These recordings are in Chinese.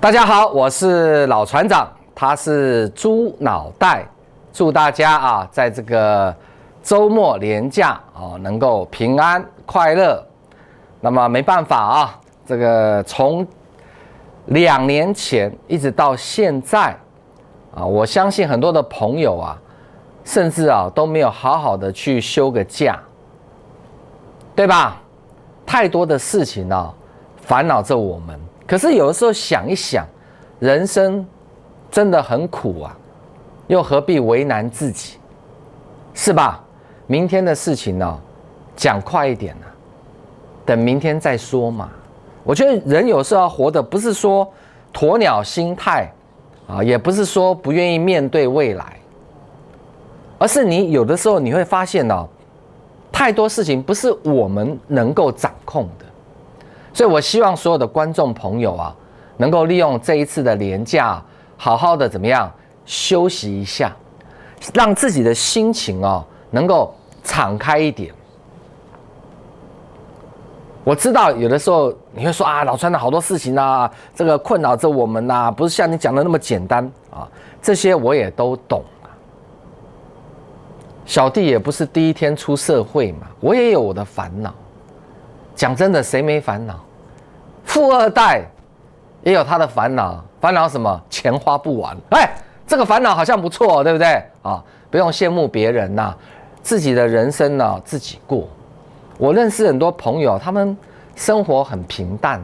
大家好，我是老船长，他是猪脑袋。祝大家在这个周末连假能够平安快乐。那么没办法这个从2年前一直到现在我相信很多的朋友甚至都没有好好的去休个假，对吧？太多的事情烦恼着我们。可是有的时候想一想，人生真的很苦又何必为难自己，是吧？明天的事情讲快一点等明天再说嘛。我觉得人有时候要活的不是说鸵鸟心态也不是说不愿意面对未来，而是你有的时候你会发现太多事情不是我们能够掌控的。所以我希望所有的观众朋友能够利用这一次的连假，好好的怎么样休息一下，让自己的心情能够敞开一点。我知道有的时候你会说老船长好多事情这个困扰着我们不是像你讲的那么简单这些我也都懂小弟也不是第一天出社会嘛，我也有我的烦恼。讲真的，谁没烦恼？富二代也有他的烦恼，烦恼什么？钱花不完。这个烦恼好像不错，对不对？不用羡慕别人自己的人生自己过。我认识很多朋友，他们生活很平淡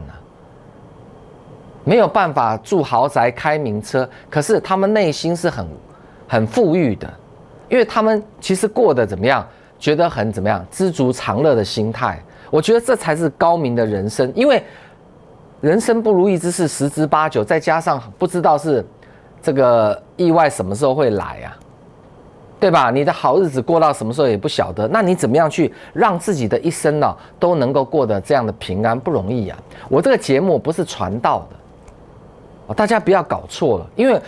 没有办法住豪宅、开名车，可是他们内心是很富裕的，因为他们其实过得怎么样？觉得很怎么样？知足常乐的心态。我觉得这才是高明的人生，因为人生不如意之事十之八九，再加上不知道是这个意外什么时候会来对吧？你的好日子过到什么时候也不晓得，那你怎么样去让自己的一生都能够过得这样的平安，不容易我这个节目不是传道的大家不要搞错了，因为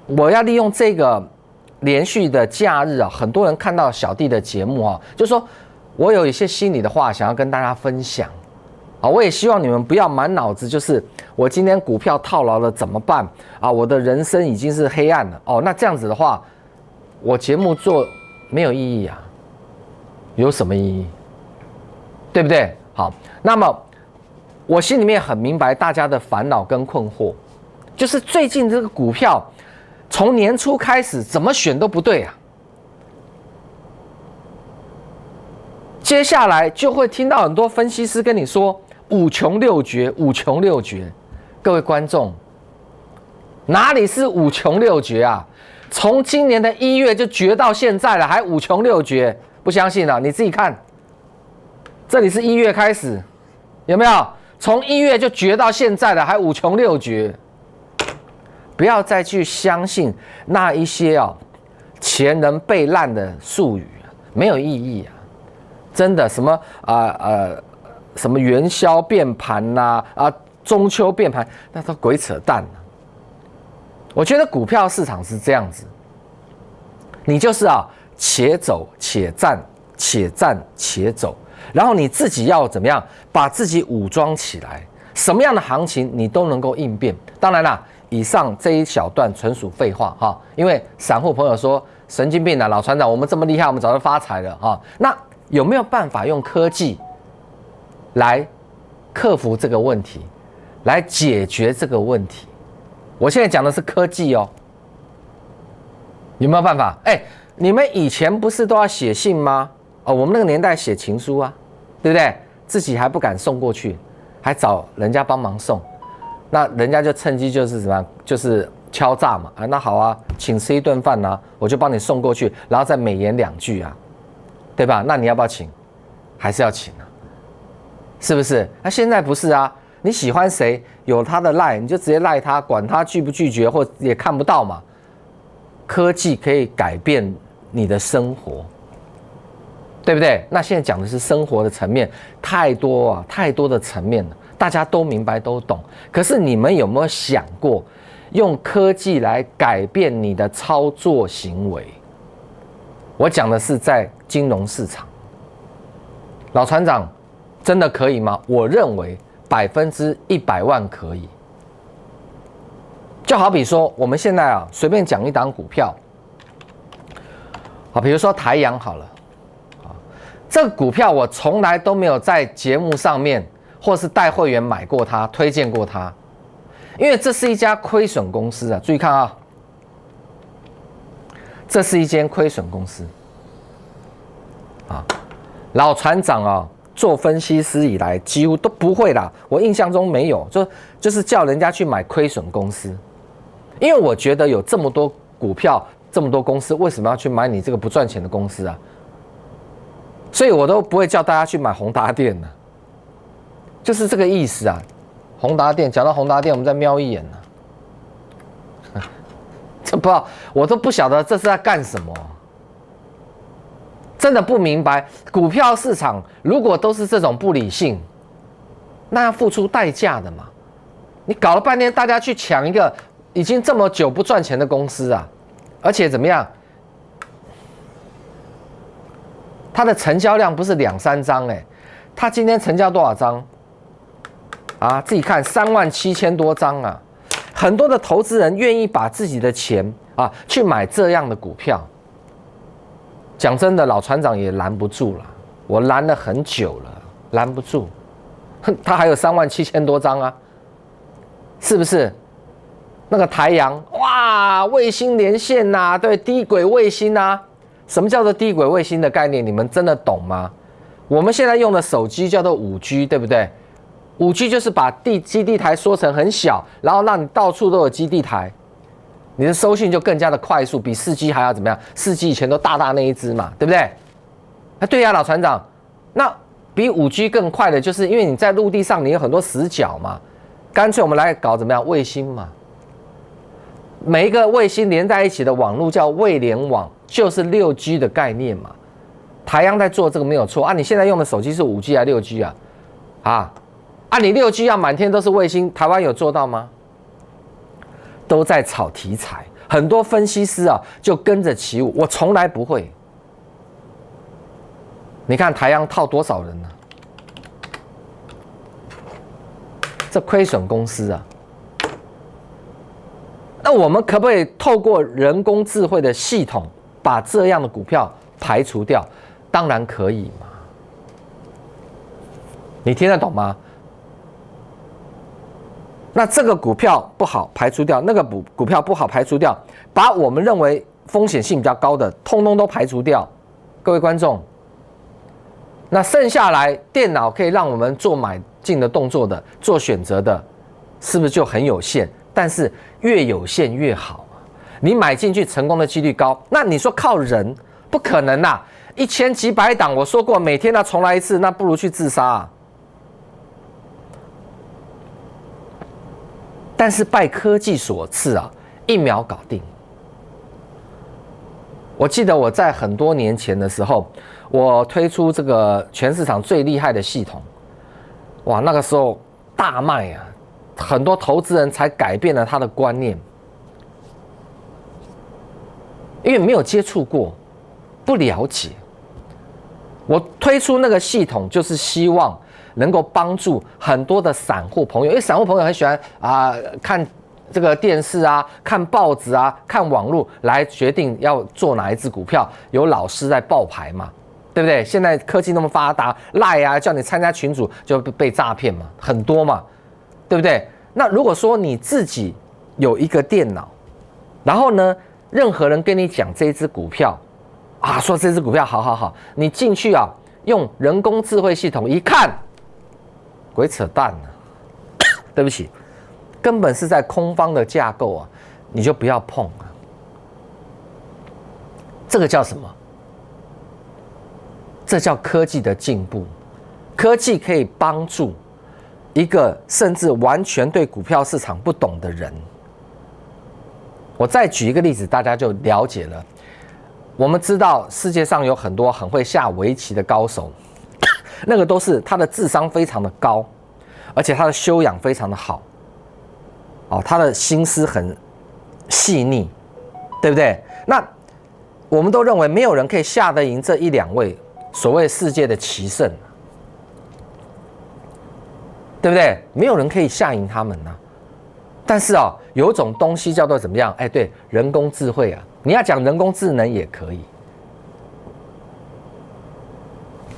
我要利用这个连续的假日很多人看到小弟的节目就说我有一些心里的话想要跟大家分享我也希望你们不要满脑子就是我今天股票套牢了怎么办我的人生已经是黑暗了那这样子的话，我节目做没有意义有什么意义？对不对？好，那么我心里面很明白大家的烦恼跟困惑，就是最近这个股票从年初开始怎么选都不对接下来就会听到很多分析师跟你说五穷六绝，五穷六绝。各位观众，哪里是五穷六绝从今年的1月就绝到现在了，还五穷六绝？不相信你自己看，这里是1月开始，有没有？从1月就绝到现在了，还五穷六绝？不要再去相信那一些前人背烂的术语没有意义真的什么什么元宵变盘中秋变盘，那都鬼扯淡我觉得股票市场是这样子，你就是且走且战，且战且走，然后你自己要怎么样把自己武装起来，什么样的行情你都能够应变。当然啦，以上这一小段纯属废话因为散户朋友说神经病老船长我们这么厉害，我们早就发财了那有没有办法用科技来克服这个问题，来解决这个问题？我现在讲的是科技有没有办法？你们以前不是都要写信吗？我们那个年代写情书对不对？自己还不敢送过去，还找人家帮忙送，那人家就趁机就是什么，就是敲诈嘛那好请吃一顿饭我就帮你送过去，然后再美言2句对吧？那你要不要请？还是要请是不是？那现在不是你喜欢谁，有他的赖，你就直接赖他，管他拒不拒绝，或也看不到嘛。科技可以改变你的生活，对不对？那现在讲的是生活的层面，太多的层面了，大家都明白都懂。可是你们有没有想过，用科技来改变你的操作行为？我讲的是在金融市场，老船长真的可以吗？我认为100万可以。就好比说，我们现在啊，随便讲一档股票，好，比如说台阳好了，这个股票我从来都没有在节目上面或是带会员买过它，推荐过它，因为这是一家亏损公司啊。注意看啊，这是一间亏损公司啊。老船长啊，做分析师以来几乎都不会啦，我印象中没有，就是叫人家去买亏损公司，因为我觉得有这么多股票，这么多公司，为什么要去买你这个不赚钱的公司啊？所以我都不会叫大家去买宏达电呢，就是这个意思啊。宏达电，讲到宏达电，我们再瞄一眼呢，这不知道，我都不晓得这是在干什么。真的不明白，股票市场如果都是这种不理性，那要付出代价的嘛。你搞了半天，大家去抢一个已经这么久不赚钱的公司啊，而且怎么样？它的成交量不是2、3张哎，它今天成交多少张？啊，自己看37000多张啊！很多的投资人愿意把自己的钱啊去买这样的股票。讲真的，老船长也拦不住了，我拦了很久了，拦不住。他还有37000多张啊，是不是？那个台阳，哇，卫星连线呐，对，低轨卫星啊。什么叫做低轨卫星的概念？你们真的懂吗？我们现在用的手机叫做5G， 对不对？5G 就是把基地台缩成很小，然后让你到处都有基地台。你的收讯就更加的快速，比4G 还要怎么样？4G 以前都大那一只嘛，对不对？啊，对呀，老船长，那比5G 更快的，就是因为你在陆地上你有很多死角嘛，干脆我们来搞怎么样？卫星嘛，每一个卫星连在一起的网络叫卫联网，就是 6G 的概念嘛。台阳在做这个没有错啊，你现在用的手机是5G 还是6G 啊？你 6G 要满天都是卫星，台湾有做到吗？都在炒题材，很多分析师啊就跟着起舞，我从来不会。你看台阳套多少人呢？这亏损公司啊，那我们可不可以透过人工智慧的系统把这样的股票排除掉？当然可以嘛，你听得懂吗？那这个股票不好排除掉，那个股票不好排除掉，把我们认为风险性比较高的，通通都排除掉。各位观众，那剩下来电脑可以让我们做买进的动作的，做选择的，是不是就很有限？但是越有限越好，你买进去成功的几率高。那你说靠人不可能啊，1000几百档，我说过每天要重来一次，那不如去自杀啊。但是拜科技所赐啊，1秒搞定。我记得我在很多年前的时候，我推出这个全市场最厉害的系统，哇，那个时候大卖啊，很多投资人才改变了他的观念，因为没有接触过，不了解。我推出那个系统，就是希望能够帮助很多的散户朋友，因为散户朋友很喜欢看这个电视啊，看报纸啊，看网络来决定要做哪一只股票，有老师在报牌嘛，对不对？现在科技那么发达，LINE啊叫你参加群组就被诈骗嘛，很多嘛，对不对？那如果说你自己有一个电脑，然后呢，任何人跟你讲这一只股票说这只股票好，你进去啊，用人工智慧系统一看。鬼扯淡啊！对不起，根本是在空方的架构啊，你就不要碰啊。这个叫什么？这叫科技的进步。科技可以帮助一个甚至完全对股票市场不懂的人。我再举一个例子，大家就了解了。我们知道世界上有很多很会下围棋的高手。那个都是他的智商非常的高，而且他的修养非常的好，他的心思很细腻，对不对？那我们都认为没有人可以下得赢这1、2位所谓世界的棋圣，对不对？没有人可以下赢他们啊。但是啊，有一种东西叫做怎么样？哎，对，人工智慧啊，你要讲人工智能也可以。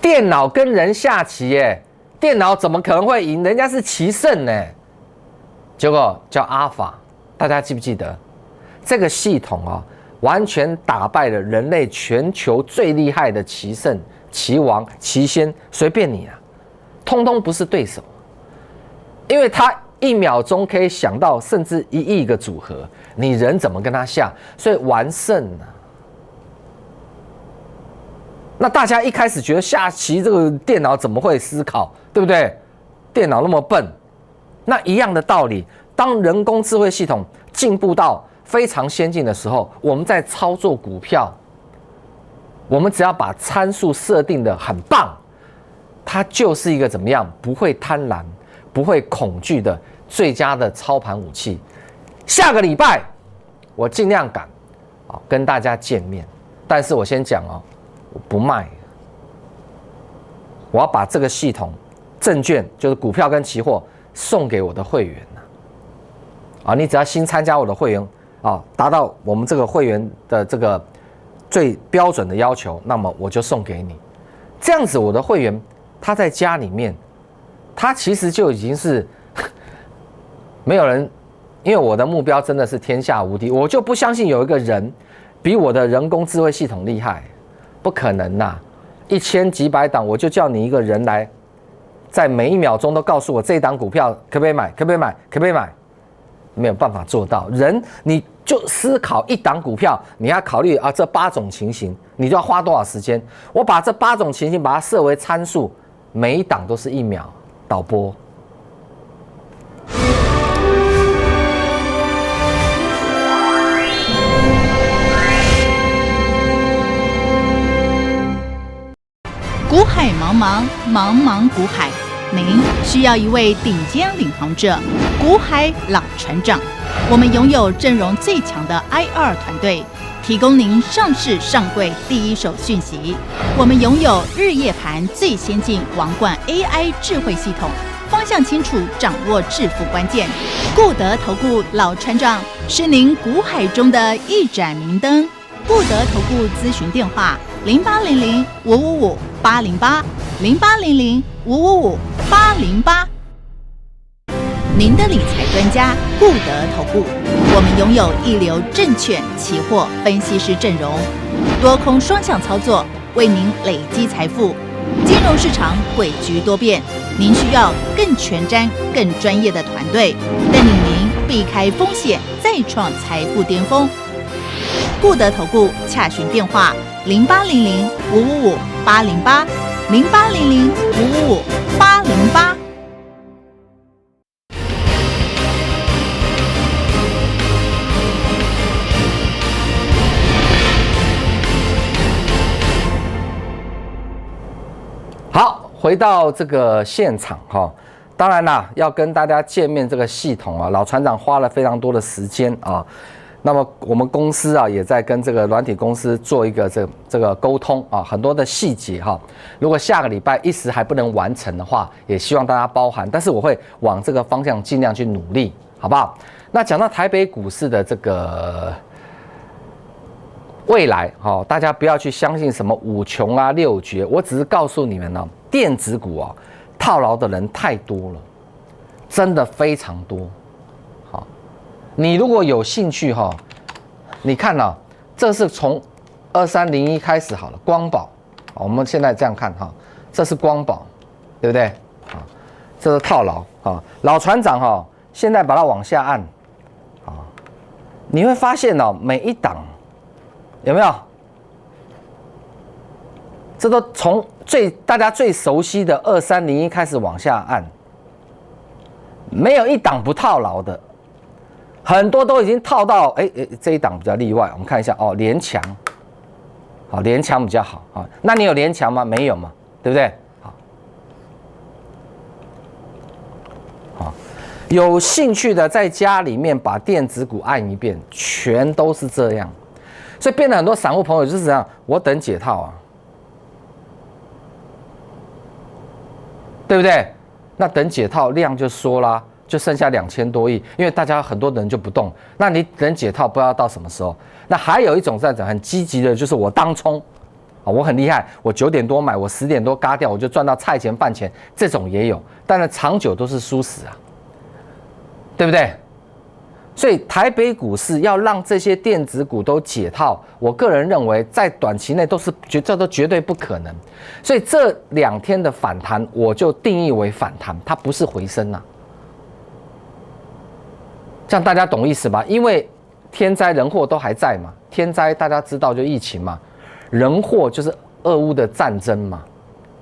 电脑跟人下棋，耶，电脑怎么可能会赢？人家是棋圣呢。结果叫阿尔法，大家记不记得？这个系统啊，完全打败了人类全球最厉害的棋圣、棋王、棋仙，随便你啊，通通不是对手，因为他1秒钟可以想到甚至1亿个组合，你人怎么跟他下？所以完胜啊。那大家一开始觉得下棋这个电脑怎么会思考，对不对？电脑那么笨，那一样的道理，当人工智慧系统进步到非常先进的时候，我们在操作股票，我们只要把参数设定的很棒，它就是一个怎么样？不会贪婪、不会恐惧的最佳的操盘武器。下个礼拜我尽量赶跟大家见面，但是我先讲我不卖，我要把这个系统证券就是股票跟期货送给我的会员你只要新参加我的会员达到我们这个会员的这个最标准的要求，那么我就送给你。这样子我的会员他在家里面，他其实就已经是没有人，因为我的目标真的是天下无敌，我就不相信有一个人比我的人工智慧系统厉害。不可能呐！1000几百档，我就叫你一个人来，在每1秒钟都告诉我这一档股票可不可以买，可不可以买，可不可以买，没有办法做到。人你就思考一档股票，你要考虑这8种情形，你就要花多少时间？我把这8种情形把它设为参数，每一档都是1秒。导播。股海茫茫，茫茫股海，您需要一位顶尖领航者，股海老船长。我们拥有阵容最强的 IR 团队，提供您上市上柜第一手讯息。我们拥有日夜盘最先进王冠 AI 智慧系统，方向清楚，掌握致富关键。固德投顾老船长是您股海中的一盏明灯。固德投顾咨询电话：0800-555-808，0800-555-808。您的理财专家固德投顾，我们拥有一流证券、期货分析师阵容，多空双向操作，为您累积财富。金融市场诡谲多变，您需要更全瞻、更专业的团队，带领您避开风险，再创财富巅峰。固德投顾洽询电话：0800-555-808，0800-555-808。好，回到这个现场当然啦，要跟大家见面这个系统老船长花了非常多的时间那么我们公司也在跟这个软体公司做一个这个沟通很多的细节如果下个礼拜一时还不能完成的话，也希望大家包涵，但是我会往这个方向尽量去努力，好不好？那讲到台北股市的这个未来大家不要去相信什么5穷6绝，我只是告诉你们电子股套牢的人太多了，真的非常多。你如果有兴趣你看这是从2301开始好了，光宝，我们现在这样看这是光宝，对不对？这是套牢老船长现在把它往下按你会发现每一档有没有？这都从大家最熟悉的2301开始往下按，没有一档不套牢的。很多都已经套到这一档比较例外，我们看一下连强，连强比较好那你有连强吗？没有嘛，对不对？有兴趣的在家里面把电子股按一遍，全都是这样，所以变得很多散户朋友就是这样，我等解套对不对？那等解套量就缩啦。就剩下2000多亿，因为大家很多人就不动，那你等解套不知道到什么时候。那还有一种在很积极的，就是我当冲啊，我很厉害，我9点多买，我10点多嘎掉，我就赚到菜钱饭钱，这种也有，但是长久都是输死啊，对不对？所以台北股市要让这些电子股都解套，我个人认为在短期内这都绝对不可能。所以这2天的反弹，我就定义为反弹，它不是回升啊。这样大家懂意思吧？因为天灾人祸都还在嘛，天灾大家知道就疫情嘛，人祸就是俄乌的战争嘛，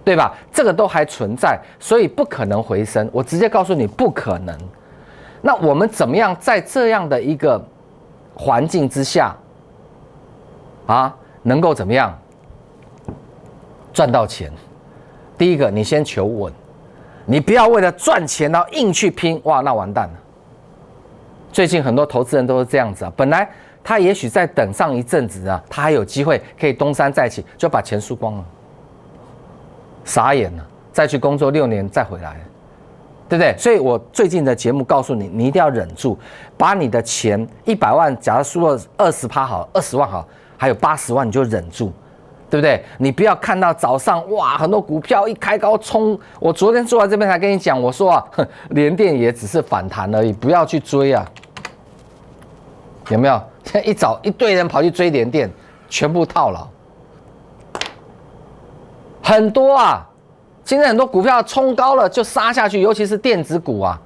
对吧？这个都还存在，所以不可能回升。我直接告诉你，不可能。那我们怎么样在这样的一个环境之下啊，能够怎么样赚到钱？第一个，你先求稳，你不要为了赚钱然后硬去拼，哇，那完蛋了。最近很多投资人都是这样子啊，本来他也许在等上一阵子啊，他还有机会可以东山再起，就把钱输光了，傻眼了，再去工作6年再回来。对不对？所以我最近的节目告诉你，你一定要忍住，把你的钱100万，假如输了20%好，20万好，还有80万你就忍住，对不对？你不要看到早上哇，很多股票一开高冲，我昨天坐在这边才跟你讲，我说啊，联电也只是反弹而已，不要去追啊，有没有？现在一早一堆人跑去追联电，全部套牢，很多啊。现在很多股票冲高了就杀下去，尤其是电子股啊。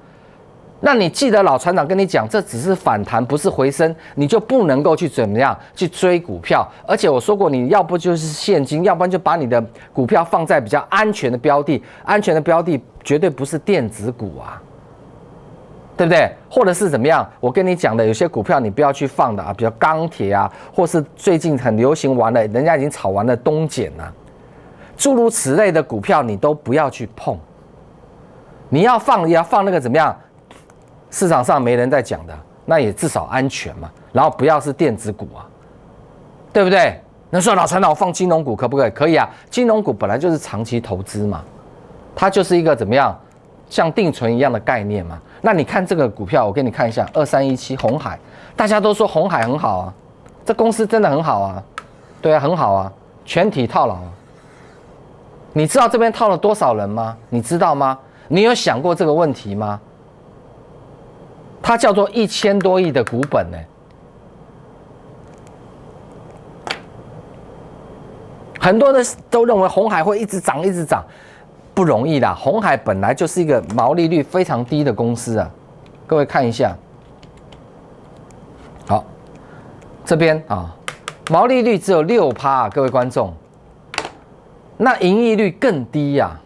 那你记得老船长跟你讲，这只是反弹，不是回升，你就不能够去怎么样去追股票。而且我说过，你要不就是现金，要不然就把你的股票放在比较安全的标的，安全的标的绝对不是电子股啊，对不对？或者是怎么样？我跟你讲的，有些股票你不要去放的啊，比如钢铁啊，或是最近很流行完了，人家已经炒完了东碱啊。诸如此类的股票，你都不要去碰。你要放，也要放那个怎么样？市场上没人在讲的，那也至少安全嘛。然后不要是电子股啊，对不对？那说老陈老放金融股可不可以？可以啊，金融股本来就是长期投资嘛，它就是一个怎么样，像定存一样的概念嘛。那你看这个股票，我给你看一下，2317鸿海，大家都说鸿海很好啊，这公司真的很好啊，对啊，很好啊，全体套牢啊。你知道这边套了多少人吗？你知道吗？你有想过这个问题吗？它叫做1000多亿的股本呢，很多人都认为鸿海会一直涨，一直涨，不容易啦。鸿海本来就是一个毛利率非常低的公司啊，各位看一下，好，这边啊，毛利率只有6%啊，各位观众。那盈利率更低呀，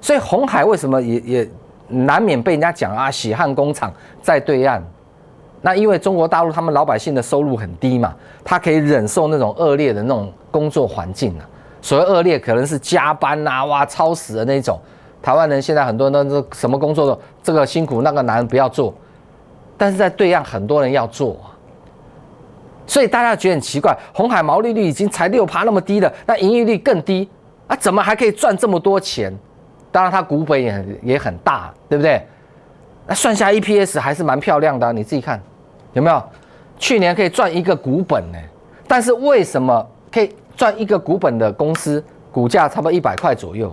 所以鸿海为什么也难免被人家讲啊，血汗工厂在对岸。那因为中国大陆他们老百姓的收入很低嘛，他可以忍受那种恶劣的那种工作环境啊。所谓恶劣，可能是加班啊，哇，超时的那种。台湾人现在很多人都什么工作都这个辛苦那个难不要做，但是在对岸很多人要做啊。所以大家觉得很奇怪，鸿海毛利率已经才6%那么低了，那盈利率更低。啊，怎么还可以赚这么多钱？当然，它股本也很大，对不对？那算下 EPS 还是蛮漂亮的啊，你自己看，有没有？去年可以赚1个股本呢，但是为什么可以赚1个股本的公司，股价差不多100块左右，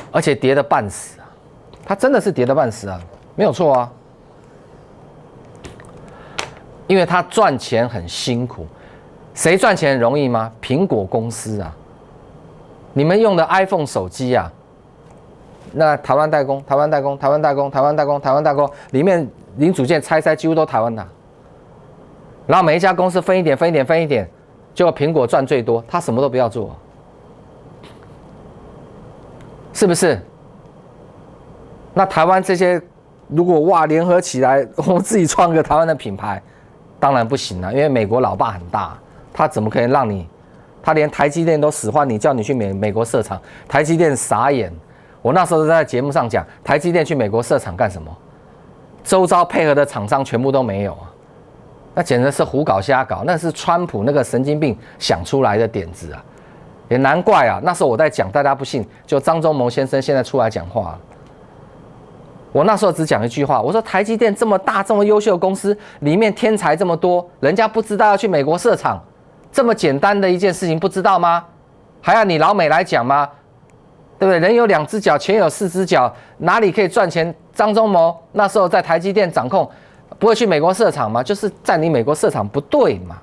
而且跌得半死啊？它真的是跌得半死啊，没有错啊，因为它赚钱很辛苦。谁赚钱很容易吗？苹果公司啊。你们用的 iPhone 手机啊，那台湾代工，台湾代工，台湾代工，台湾代工，台湾代工，里面零组件拆几乎都台湾的。然后每一家公司分一点，分一点，分一点，结果苹果赚最多，他什么都不要做，是不是？那台湾这些如果哇联合起来，我们自己创个台湾的品牌，当然不行了，因为美国老爸很大，他怎么可以让你？他连台积电都使唤你，叫你去美国设厂，台积电傻眼。我那时候在节目上讲，台积电去美国设厂干什么？周遭配合的厂商全部都没有啊，那简直是胡搞瞎搞，那是川普那个神经病想出来的点子啊，也难怪啊。那时候我在讲，大家不信，就张忠谋先生现在出来讲话了。我那时候只讲一句话，我说台积电这么大这么优秀的公司，里面天才这么多，人家不知道要去美国设厂，这么简单的一件事情不知道吗？还要你老美来讲吗？对不对？人有2只脚，钱有4只脚，哪里可以赚钱？张忠谋那时候在台积电掌控，不会去美国设厂吗？就是在你美国设厂不对嘛，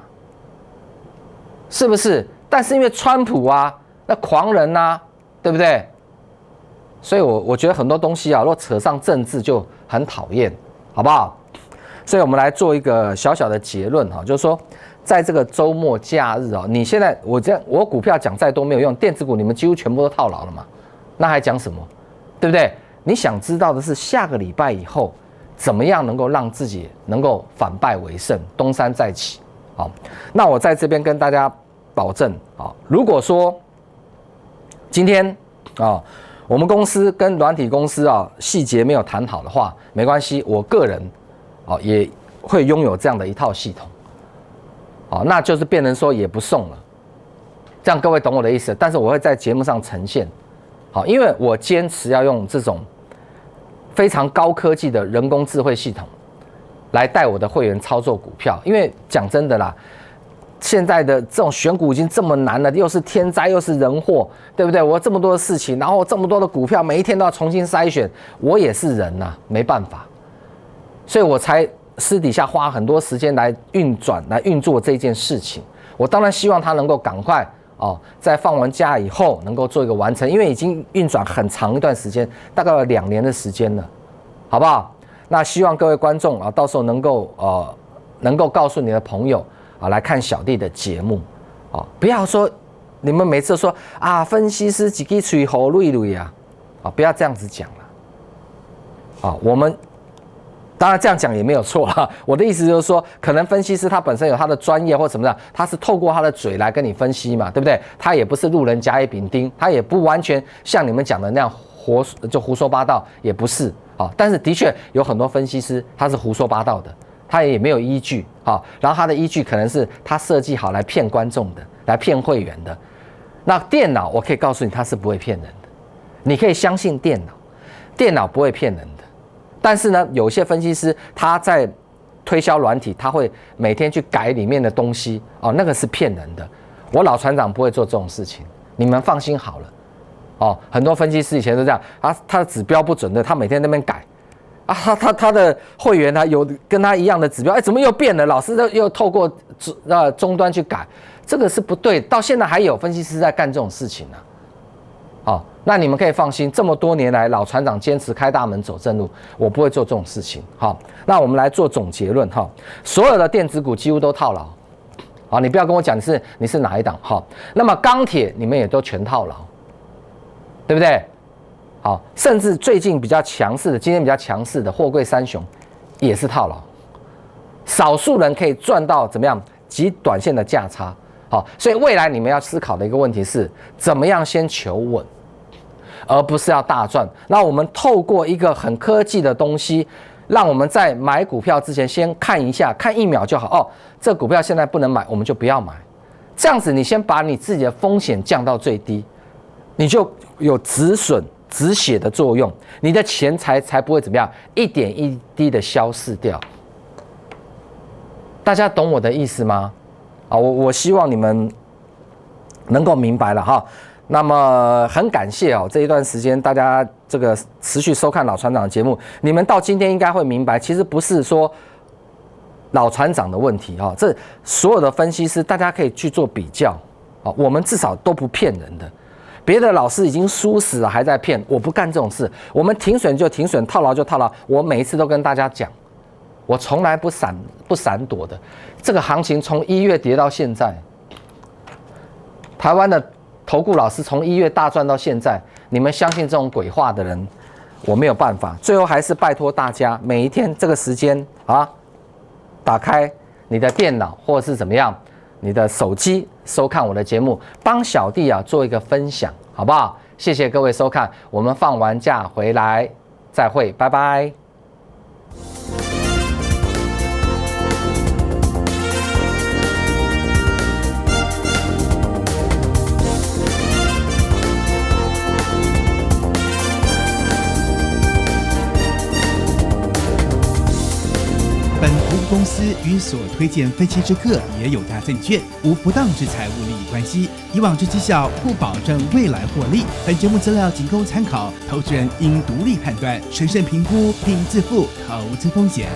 是不是？但是因为川普啊，那狂人啊，对不对？所以我觉得很多东西啊，如果扯上政治就很讨厌，好不好？所以我们来做一个小小的结论哈，就是说，在这个周末假日啊，你现在我股票讲再多没有用，电子股你们几乎全部都套牢了嘛，那还讲什么？对不对？你想知道的是下个礼拜以后怎么样能够让自己能够反败为胜，东山再起。好，那我在这边跟大家保证啊，如果说今天啊，我们公司跟软体公司啊细节没有谈好的话，没关系，我个人啊也会拥有这样的一套系统。好，那就是变成说也不送了，这样各位懂我的意思。但是我会在节目上呈现，好，因为我坚持要用这种非常高科技的人工智慧系统来带我的会员操作股票。因为讲真的啦，现在的这种选股已经这么难了，又是天灾又是人祸，对不对？我这么多的事情，然后这么多的股票，每一天都要重新筛选，我也是人呐，没办法，所以我才私底下花很多时间来运作这件事情。我当然希望它能够赶快哦，在放完假以后能够做一个完成，因为已经运转很长一段时间，大概有2年的时间了，好不好？那希望各位观众啊，到时候能够告诉你的朋友啊，来看小弟的节目啊，不要说你们每次说啊，分析师几支嘴好累累啊，不要这样子讲了啊，我们。当然这样讲也没有错啦，我的意思就是说，可能分析师他本身有他的专业或什么的，他是透过他的嘴来跟你分析嘛，对不对？他也不是路人甲乙丙丁，他也不完全像你们讲的那样胡说八道，也不是啊。但是的确有很多分析师他是胡说八道的，他也没有依据啊。然后他的依据可能是他设计好来骗观众的，来骗会员的。那电脑我可以告诉你，它是不会骗人的，你可以相信电脑，电脑不会骗人的。但是呢，有些分析师他在推销软体，他会每天去改里面的东西哦，那个是骗人的。我老船长不会做这种事情，你们放心好了。哦，很多分析师以前都这样，他的指标不准的，他每天在那边改啊，他的会员呢有跟他一样的指标，怎么又变了？老师又透过终端去改，这个是不对。到现在还有分析师在干这种事情呢。好，那你们可以放心，这么多年来，老船长坚持开大门走正路，我不会做这种事情。好，那我们来做总结论哈，所有的电子股几乎都套牢。好，你不要跟我讲你是哪一档。好，那么钢铁你们也都全套牢，对不对？好，甚至最近比较强势的，今天比较强势的货柜三雄也是套牢，少数人可以赚到怎么样极短线的价差。好，所以未来你们要思考的一个问题是，怎么样先求稳，而不是要大赚。那我们透过一个很科技的东西，让我们在买股票之前先看一下，看1秒就好。哦，这股票现在不能买，我们就不要买。这样子，你先把你自己的风险降到最低，你就有止损止血的作用，你的钱才不会怎么样一点一滴的消逝掉。大家懂我的意思吗？啊，我希望你们能够明白了哈。那么很感谢哦，这一段时间大家这个持续收看老船长的节目，你们到今天应该会明白，其实不是说老船长的问题哈，这所有的分析师大家可以去做比较啊，我们至少都不骗人的。别的老师已经输死了还在骗，我不干这种事。我们停损就停损，套牢就套牢。我每一次都跟大家讲，我从来不闪躲的。这个行情从1月跌到现在，台湾的投顾老师从1月大赚到现在，你们相信这种鬼话的人，我没有办法。最后还是拜托大家，每一天这个时间啊，打开你的电脑或者是怎么样，你的手机收看我的节目，帮小弟啊做一个分享，好不好？谢谢各位收看，我们放完假回来再会，拜拜。本服务公司与所推荐分期之客也有大证券无不当之财务利益关系，以往之绩效不保证未来获利。本节目资料仅供参考，投资人应独立判断、审慎评估并自负投资风险。